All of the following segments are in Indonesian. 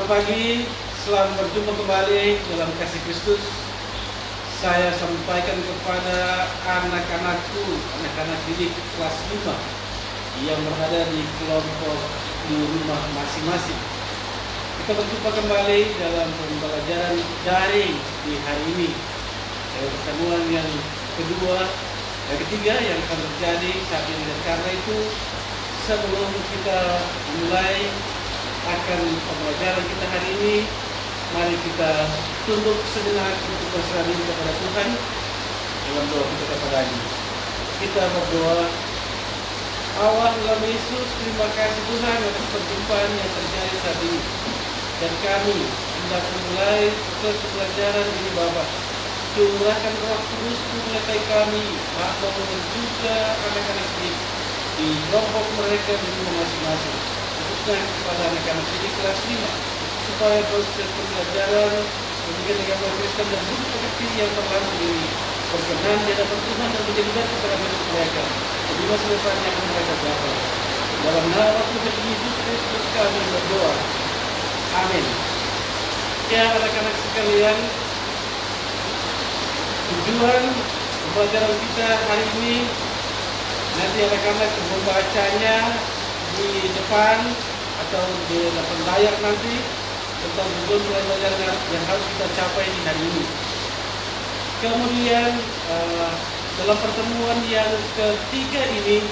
pagi, selamat berjumpa kembali dalam kasih Kristus. Saya sampaikan kepada anak-anakku, anak-anak didik kelas 5 yang berada di kelompok di rumah masing-masing. Kita berjumpa kembali dalam pembelajaran daring di hari ini. Pertemuan yang kedua, yang ketiga yang akan terjadi saat ini. Dan karena itu, sebelum kita mulai akan pembelajaran kita hari ini, mari kita tunduk sejenak untuk berserah diri kepada Tuhan dalam doa kita kepadanya. Kita berdoa. Allah dalam Yesus, terima kasih Tuhan atas perjumpaan yang terjadi saat ini. Dan kami hendak memulai proses pembelajaran ini Bapa. Curahkan Roh Kudus menyertai kami, Bapa, dan juga anak-anak di kelompok mereka di rumah masing-masing. Kepada anak-anak didik kelas 5 supaya proses pembelajaran pendidikan agama Kristen dan hidup pekerti yang terlangsung ini berkenan di hadapan Tuhan dan menjadi berkat kepada hidup mereka di masa depan yang mereka dapat. Dalam nama Tuhan Yesus Kristus kami berdoa. Amin. Ya anak-anak sekalian, tujuan pembelajaran kita hari ini, nanti anak-anak membacanya di depan atau di depan layar nanti tentang tujuan pembelajaran yang harus kita capai di hari ini. Kemudian dalam pertemuan yang ketiga ini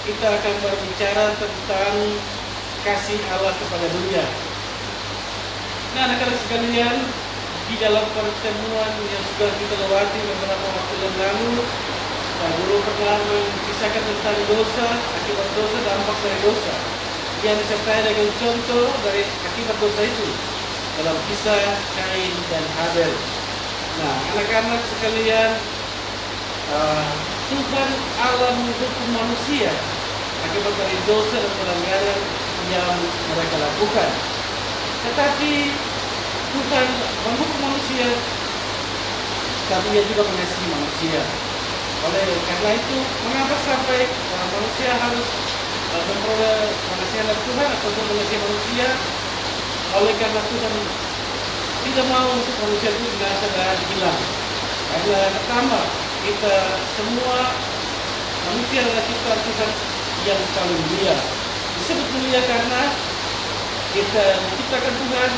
kita akan berbicara tentang kasih Allah kepada dunia. Nah, anak-anak sekalian, di dalam pertemuan yang sudah kita lewati beberapa waktu yang lalu, Pak Guru pernah mengisahkan tentang dosa, akibat dosa, dampak dari dosa yang disertai dengan contoh dari akibat dosa itu dalam kisah Kain dan Habel. Nah, anak-anak sekalian, Tuhan Allah menghukum manusia akibat dari dosa dan pelanggaran yang mereka lakukan. Tetapi Tuhan menghukum manusia, tapi Ia juga mengasihi manusia. Oleh karena itu, mengapa sampai manusia harus memperoleh pengasihan dari Tuhan atau mengasihi manusia? Oleh karena Tuhan tidak mau untuk manusia itu binasa dan hilang. Karena pertama, kita semua manusia adalah ciptaan Tuhan yang paling mulia. Disebut mulia karena kita diciptakan Tuhan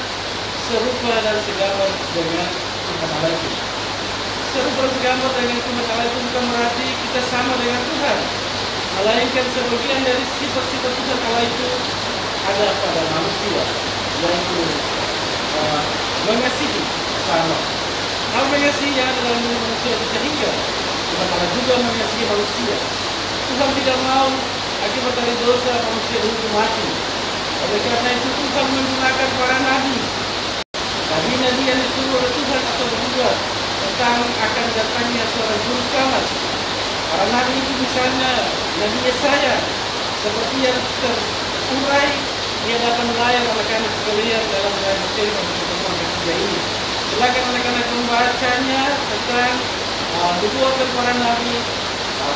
serupa dan segambar dengan Tuhan Allah itu. Serupa segambar dengan Tuhan Allah itu bukan berarti kita sama dengan Tuhan, melainkan sebagian dari sifat-sifat Tuhan Allah itu ada pada manusia, yaitu mengasihi sama. Hal mengasihi yang ada dalam diri manusia itu sehingga Tuhan Allah juga mengasihi manusia. Tuhan tidak mau akibat dari dosa manusia dihukum mati. Oleh karena itu Tuhan menggunakan para nabi yang disuruh oleh Tuhan atau bernubuat tentang akan datangnya seorang juru selamat. Para nabi itu misalnya Nabi Yesaya, seperti yang terurai dia dapat melayar anak-anak sekalian dalam materi pertemuan ketiga ini. Silakan anak-anak membacanya tentang nubuatan para nabi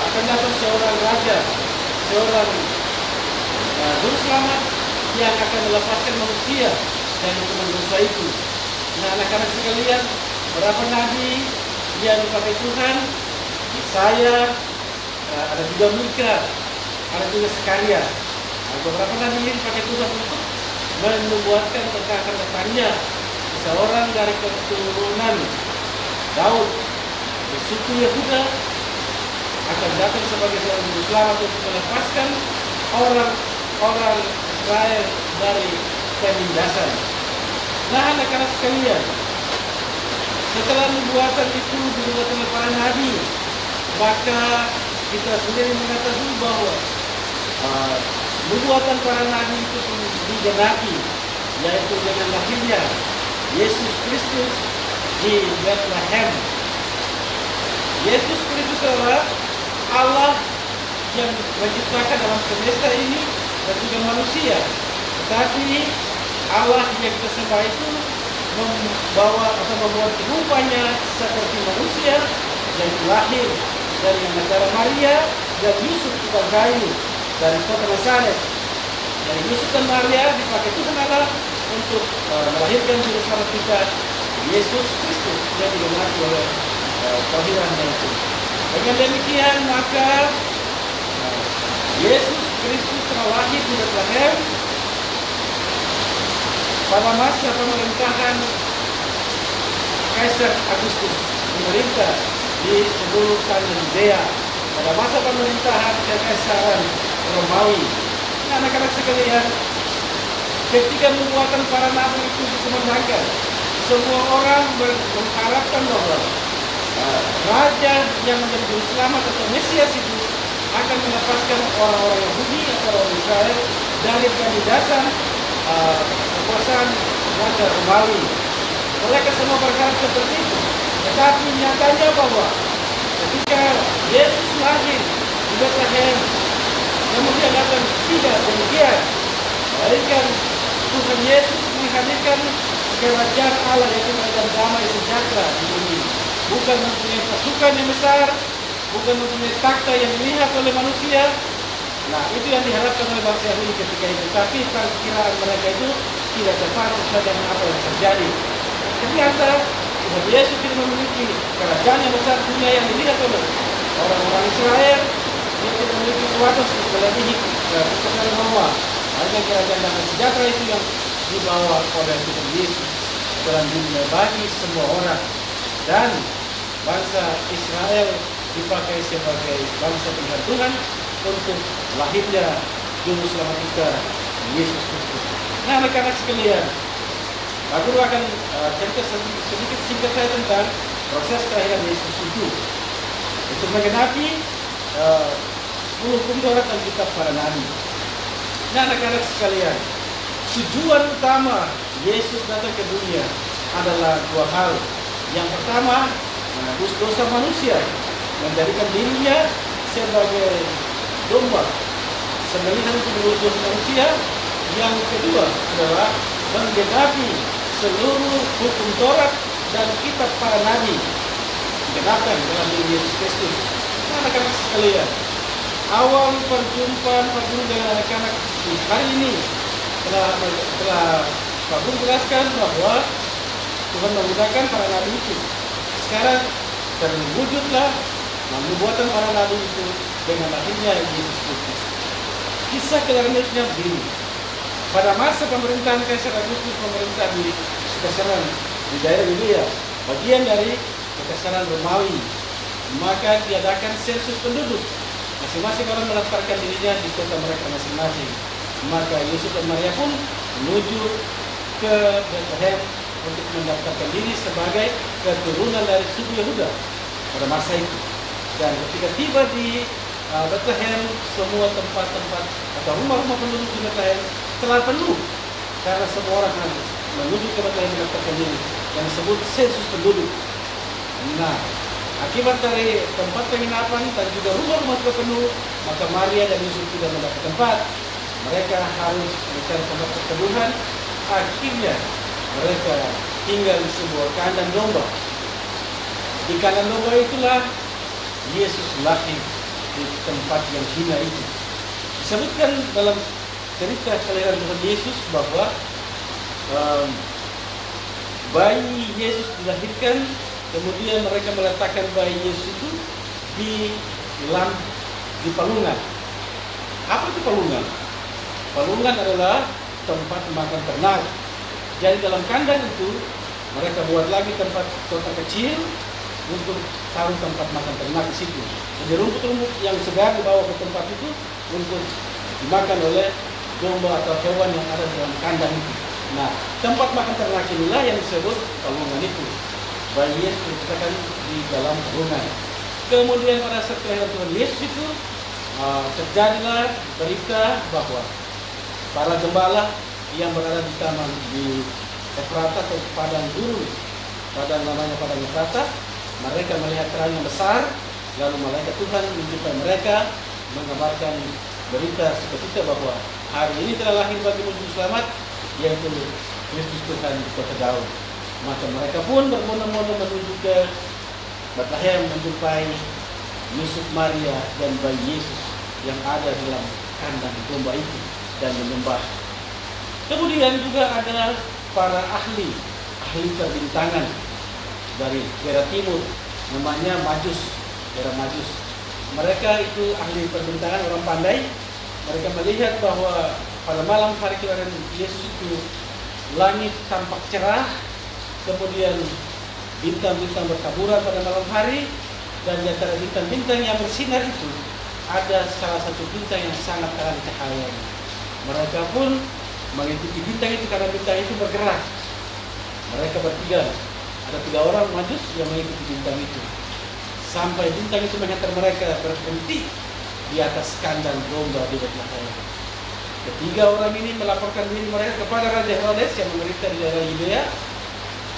akan datang seorang raja, seorang juru selamat yang akan melepaskan manusia dari hukuman dosa itu. Nah, anak-anak sekalian, berapa nabi yang dipakai Tuhan? Yesaya, ada juga Mika, ada juga Sekaria. Beberapa nabi yang dipakai Tuhan untuk menubuatkan tentang akan datangnya seorang dari keturunan Daud di suku Yehuda akan datang sebagai seorang juru selamat untuk melepaskan orang-orang Israel dari penindasan. Nah, anak-anak sekalian, setelah nubuatan itu dibuat oleh para nabi, maka kita sendiri mengetahui bahwa nubuatan para nabi itu digenapi, yaitu dengan lahirnya Yesus Kristus di Bethlehem. Yesus Kristus adalah Allah yang menciptakan alam semesta ini dan juga manusia. Tetapi Allah yang kita sembah itu membawa atau membuat rupanya seperti manusia yang lahir dari negara Maria dan Yusuf tukang kayu dari kota Nazaret. Dari Yusuf dan Maria dipakai Tuhan Allah untuk melahirkan juru selamat kita, Yesus Kristus, yang digenapi oleh kelahirannya itu. Dengan demikian maka Yesus Kristus telah lahir di Bethlehem pada masa pemerintahan Kaisar Agustus, pemerintah di seluruh tanah Yudea, pada masa pemerintahan Kekaisaran Romawi. Nah, anak-anak sekalian, ketika nubuatan para nabi itu dikumandangkan, semua orang mengharapkan bahwa raja yang menjadi juru selamat atau Mesias itu akan melepaskan orang-orang Yahudi atau orang Israel dari penindasan kekuasaan raja Romawi. Mereka semua berharap seperti itu. Tetapi nyatanya bahwa ketika Yesus lahir di Bethlehem, kemudian datang tidak demikian. Melainkan Tuhan Yesus menghadirkan kerajaan Allah, yaitu kerajaan damai sejahtera di bumi. Bukan mempunyai pasukan yang besar, bukan mempunyai takhta yang dilihat oleh manusia. Nah, itu yang diharapkan oleh bangsa Yahudi ketika itu. Tapi perkiraan mereka itu tidak tepat sesuai dengan apa yang terjadi. Ternyata Tuhan Yesus tidak memiliki kerajaan yang besar dunia yang dilihat oleh orang-orang Israel. Dia tidak memiliki kuasa melebihi kekuasaan Roma. Hanya kerajaan damai sejahtera itu yang dibawa oleh Tuhan Yesus dalam dunia bagi semua orang. Dan bangsa Israel dipakai sebagai bangsa pilihan Tuhan untuk lahirnya juru selamat kita, Yesus Kristus. Nah, anak-anak sekalian, aku guru akan cerita sedikit singkat saya tentang proses kelahiran Yesus itu untuk menggenapi 10 hukum Taurat dan kitab para nabi. Nah, anak-anak sekalian, tujuan utama Yesus datang ke dunia adalah dua hal. Yang pertama, menebus dosa manusia, menjadikan dirinya sebagai domba sembelihan untuk menebus dosa manusia. Yang kedua adalah menggenapi seluruh hukum Taurat dan kitab para nabi, digenapkan dalam diri Yesus Kristus. Nah, anak-anak sekalian, awal perjumpaan Pak Guru dengan anak-anak di hari ini telah Pak Guru jelaskan bahwa Tuhan menggunakan para nabi itu. Sekarang terwujudlah nubuatan para nabi itu dengan lahirnya Yesus Kristus. Kisah kelahiran Yesusnya begini. Pada masa pemerintahan Kaisar Agustus memerintah di Kekaisaran di daerah Yudea, bagian dari Kekaisaran Romawi, maka diadakan sensus penduduk. Masing-masing orang mendaftarkan dirinya di kota mereka masing-masing. Maka Yusuf dan Maria pun menuju ke Bethlehem untuk mendaftarkan diri sebagai keturunan dari suku Yehuda pada masa itu. Dan ketika tiba di Bethlehem, semua tempat-tempat atau rumah-rumah penduduk di Bethlehem telah penuh karena semua orang harus menuju ke Bethlehem mendaftarkan diri, yang disebut sensus penduduk. Nah, akibat dari tempat penginapan dan juga rumah-rumah penuh, maka Maria dan Yusuf tidak mendapat tempat. Mereka harus mencari tempat perteduhan. Akhirnya mereka tinggal di sebuah kandang domba. Di kandang domba itulah Yesus lahir, di tempat yang hina itu. Disebutkan dalam cerita kelahiran Tuhan Yesus bahwa bayi Yesus dilahirkan, kemudian mereka meletakkan bayi Yesus itu di palungan. Apa itu palungan? Palungan adalah tempat makan ternak. Jadi dalam kandang itu mereka buat lagi tempat kecil untuk taruh tempat makan ternak di situ. Jadi rumput-rumput yang segar dibawa ke tempat itu untuk dimakan oleh domba atau hewan yang ada dalam kandang itu. Nah, tempat makan ternak inilah yang disebut palungan itu. Bayi Yesus diletakkan di dalam palungan. Kemudian pada saat kelahiran Tuhan Yesus itu terjadilah berita bahwa para gembala yang berada di taman di Efrata atau padang gurun, padang namanya padang Efrata, mereka melihat terang yang besar, lalu malaikat Tuhan menjumpai mereka, mengabarkan berita seketika bahwa hari ini telah lahir bagimu juru selamat, yaitu Kristus Tuhan di kota Daud. Maka mereka pun berbondong-bondong menuju ke Bethlehem menjumpai Yusuf, Maria, dan bayi Yesus yang ada dalam kandang domba itu dan menyembah. Kemudian juga ada para ahli perbintangan dari daerah timur, namanya Majus, daerah Majus. Mereka itu ahli perbintangan, orang pandai. Mereka melihat bahwa pada malam hari kelahiran Yesus itu langit tampak cerah, kemudian bintang-bintang bertaburan pada malam hari, dan di antara bintang-bintang yang bersinar itu ada salah satu bintang yang sangat terang cahayanya. Mereka pun mengikuti bintang itu karena bintang itu bergerak. Mereka bertiga, ada 3 orang Majus yang mengikuti bintang itu, sampai bintang itu menghantar mereka berhenti di atas kandang domba di Betlehem. Ketiga orang ini melaporkan diri mereka kepada Raja Herodes yang memerintah di daerah Yudea.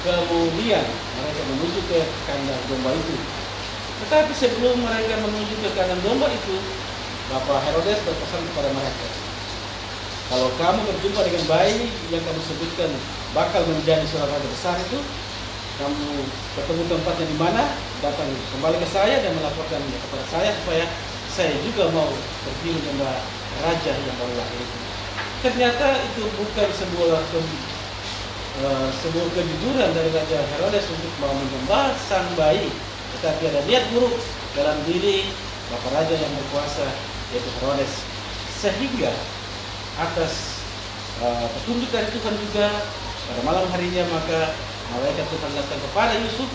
Kemudian mereka menuju ke kandang domba itu. Tetapi sebelum mereka menuju ke kandang domba itu, Bapak Herodes berpesan kepada mereka, kalau kamu berjumpa dengan bayi yang kamu sebutkan bakal menjadi seorang raja besar itu, kamu ketemu tempatnya di mana, datang kembali ke saya dan melaporkannya kepada saya supaya saya juga mau pergi menyembah raja yang baru lahir itu. Ternyata itu bukan sebuah kejujuran dari Raja Herodes untuk mau menyembah sang bayi, tetapi ada niat buruk dalam diri Bapak Raja yang berkuasa, yaitu Herodes. Sehingga atas petunjuk dari Tuhan juga pada malam harinya maka malaikat Tuhan datang kepada Yusuf,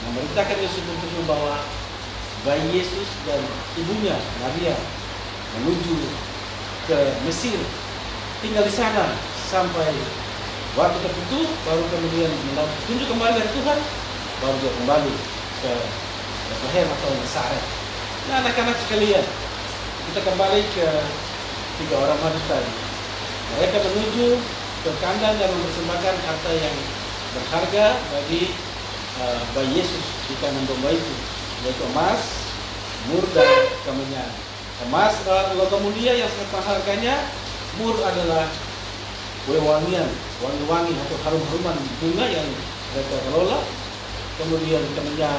memerintahkan Yusuf untuk membawa bayi Yesus dan ibunya Maria menuju ke Mesir, tinggal di sana sampai waktu tertentu, baru kemudian mendapat petunjuk kembali dari Tuhan, baru dia kembali ke Bethlehem atau Nazaret. Nah, anak-anak sekalian, kita kembali ke 3 orang Majus tadi. Mereka menuju ke kandang dan mempersembahkan harta yang berharga bagi bayi Yesus di kandang domba itu, yaitu emas, mur, dan kemenyan. Emas adalah logam mulia yang sangat mahal harganya. Mur adalah wangi-wangian, wangi-wangi atau harum-haruman bunga yang mereka kelola. Kemudian kemenyan,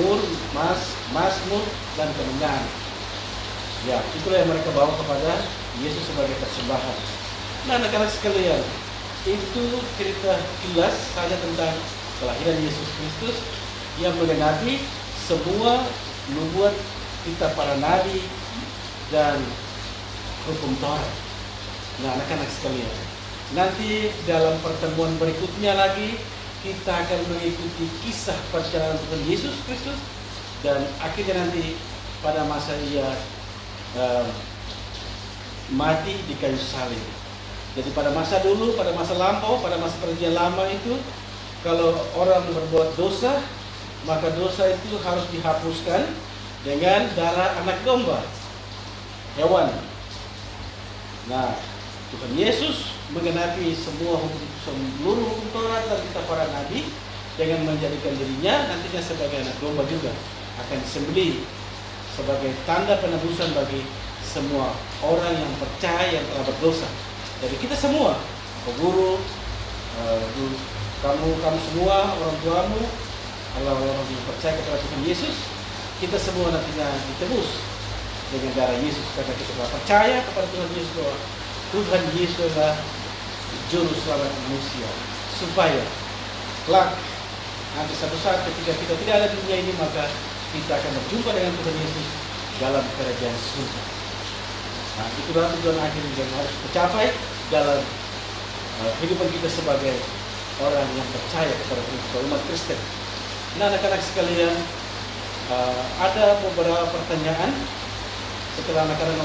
mur, mas, mur, dan kemenyan. Ya, itulah yang mereka bawa kepada Yesus sebagai persembahan. Nah, anak-anak sekalian, itu cerita kilas saja tentang kelahiran Yesus Kristus yang menggenapi semua nubuat kita para nabi dan hukum Taurat. Nah, anak-anak sekalian, nanti dalam pertemuan berikutnya lagi kita akan mengikuti kisah perjalanan Tuhan Yesus Kristus, dan akhirnya nanti pada masa ia mati di kayu salib. Jadi pada masa dulu, pada masa lampau, pada masa perjanjian lama itu, kalau orang berbuat dosa, maka dosa itu harus dihapuskan dengan darah anak domba, hewan. Nah, Tuhan Yesus menggenapi seluruh hukum Taurat dan kitab para nabi dengan menjadikan dirinya nantinya sebagai anak domba juga, akan disembelih sebagai tanda penebusan bagi semua orang yang percaya yang telah berdosa. Jadi kita semua, guru, kamu semua, orang tuamu, orang-orang yang percaya kepada Tuhan Yesus, kita semua nantinya ditebus dengan darah Yesus karena kita telah percaya kepada Tuhan Yesus bahwa Tuhan Yesus adalah juru selamat manusia, supaya kelak nanti satu saat ketika kita tidak ada di dunia ini, maka kita akan berjumpa dengan Tuhan Yesus dalam kerajaan surga. Nah, itulah tujuan akhir yang harus tercapai dalam kehidupan kita sebagai orang yang percaya kepada umat Kristen. Nah, anak-anak sekalian, ada beberapa pertanyaan setelah anak-anak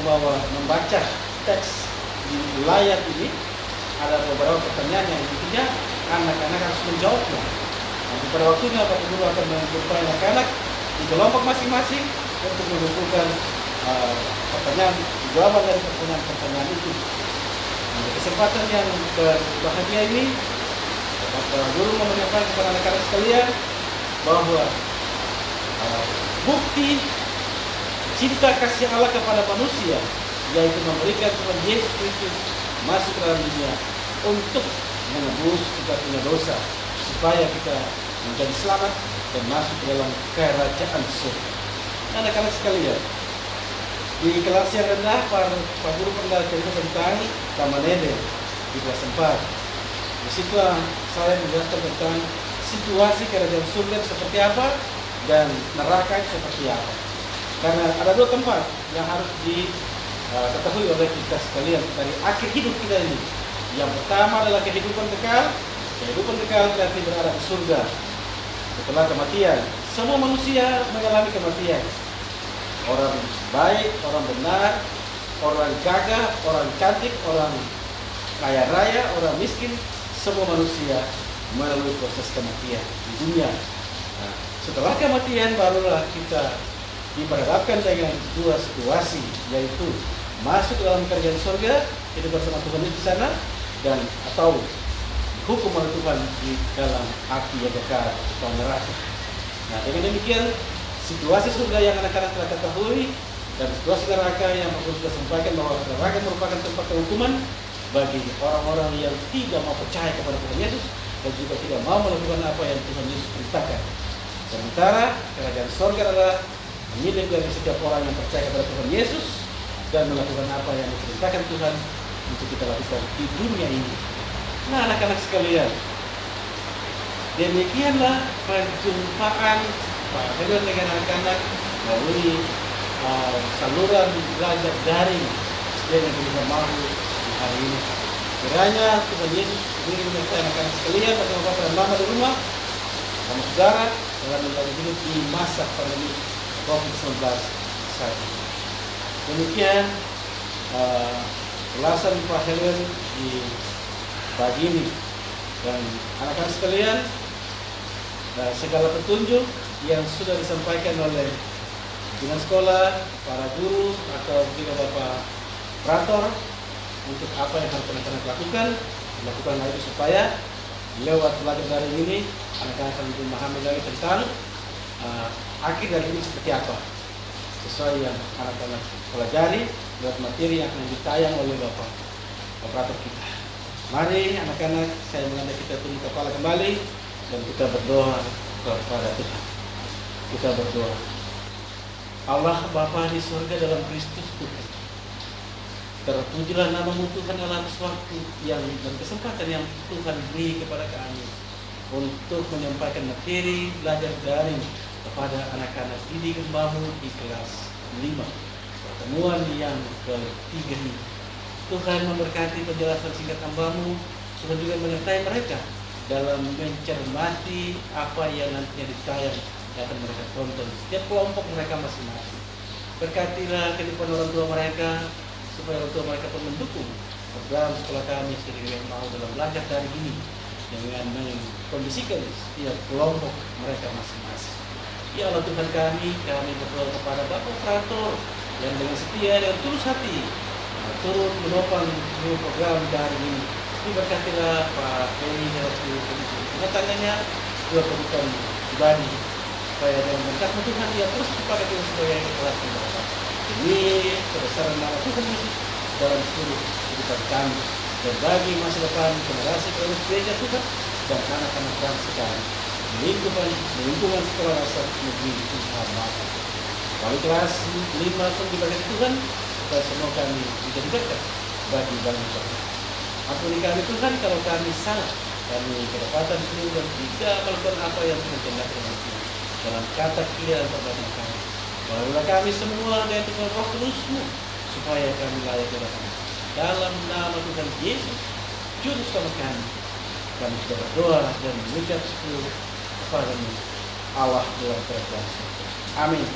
membaca teks di layar ini. Ada beberapa pertanyaan yang intinya anak-anak harus menjawabnya. Nanti pada waktunya Pak Guru akan menjumpai anak-anak di kelompok masing-masing untuk mengumpulkan pertanyaan, jawaban dari pertanyaan itu. Nah, kesempatan yang berbahagia ini, Bapak Guru mau menyampaikan kepada anak-anak sekalian bahwa bukti cinta kasih Allah kepada manusia, yaitu memberikan Tuhan Yesus Kristus masuk ke dalam dunia untuk menebus kita punya dosa, supaya kita menjadi selamat dan masuk ke dalam kerajaan surga. Anak-anak sekalian, di kelas yang rendah Pak Guru pernah cerita tentang Taman Eden. di kelas 4. Disitulah saya menjelaskan tentang situasi kerajaan surga seperti apa dan neraka seperti apa. Karena ada dua tempat yang harus diketahui oleh kita sekalian dari akhir hidup kita ini. Yang pertama adalah kehidupan kekal. Kehidupan kekal berarti berada di surga setelah kematian. Semua manusia mengalami kematian. Orang baik, orang benar, orang gagah, orang cantik, orang kaya raya, orang miskin, semua manusia melalui proses kematian di dunia. Nah, setelah kematian barulah kita diperhadapkan dengan dua situasi, yaitu masuk ke dalam kerajaan surga, hidup bersama Tuhan di sana, dan atau hukum oleh Tuhan di dalam api yang kekal atau neraka. Nah, dengan demikian situasi surga yang anak-anak telah ketahui dan situasi neraka yang perlu kita sampaikan bahwa neraka merupakan tempat hukuman bagi orang-orang yang tidak mau percaya kepada Tuhan Yesus dan juga tidak mau melakukan apa yang Tuhan Yesus perintahkan. Sementara kerajaan surga adalah milik dari setiap orang yang percaya kepada Tuhan Yesus dan melakukan apa yang diperintahkan Tuhan untuk kita lakukan di dunia ini. Nah, anak-anak sekalian, demikianlah perjumpaan Pak Helen dengan anak-anak melalui saluran belajar daring dengan Gereja Mahu di hari ini. Kiranya Tuhan Yesus beri menyertai anak-anak sekalian pada bapak dan mama di rumah, sama saudara dalam menjalani hidup di masa pandemi COVID-19 saat ini. Demikian ulasan Pak Helen di pagi ini, dan anak-anak sekalian, segala petunjuk yang sudah disampaikan oleh pimpinan sekolah, para guru atau juga Bapak Prator untuk apa yang harus anak-anak lakukanlah itu supaya lewat belajar daring ini anak-anak akan memahami lagi tentang akhir dari ini seperti apa, sesuai yang anak-anak pelajari lewat materi yang akan ditayang oleh Bapak Prator kita. Mari anak-anak, saya mengajak kita tunduk kepala kembali dan kita berdoa kepada Tuhan. Kita berdoa. Allah Bapa di surga dalam Kristus Tuhan, terpujilah nama-Mu Tuhan dalam waktu yang dan kesempatan yang Tuhan beri kepada kami untuk menyampaikan materi belajar daring kepada anak-anak didik Hamba-Mu di kelas 5, pertemuan yang ketiga ini. Tuhan memberkati penjelasan singkat Hamba-Mu. Tuhan juga menyertai mereka dalam mencermati apa yang nantinya ditayang yang akan mereka tonton setiap kelompok mereka masing-masing. Berkatilah kehidupan orang tua mereka supaya orang tua mereka pun mendukung program sekolah kami sendiri yang mau dalam belajar dari ini dengan mengkondisikan setiap kelompok mereka masing-masing. Ya Allah Tuhan kami berdoa kepada Bapak Prator yang dengan setia dan tulus hati turut menopang seluruh program dari ini. Diberkatilah Pak Heri dalam seluruh rumah tangganya, juga kebutuhan pribadi, supaya dalam berkat Tuhan dia terus dipakai Tuhan sebagai kelas Bapak. Ini kebesaran nama Tuhan Yesus dalam seluruh kehidupan kami dan bagi masa depan generasi penerus gereja Tuhan dan anak-anak bangsa kami di lingkungan sekolah dasar negeri Tuhan Maha. Wali kelas 5 pun diberkati Tuhan supaya semua kami menjadi berkat bagi bangsa. Ampuni kami Tuhan kalau kami salah, kami kedapatan keliru dan tidak melakukan apa yang Tuhan kehendaki dalam kata, kira dan perbuatan kami. Barulah kami semua dengan Tuhan Roh Kudus-Mu supaya kami layak kepada dalam nama Tuhan Yesus Juru Selamat kami. Kami sudah berdoa dan mengucap syukur kepada Allah dalam kerajaan. Amin.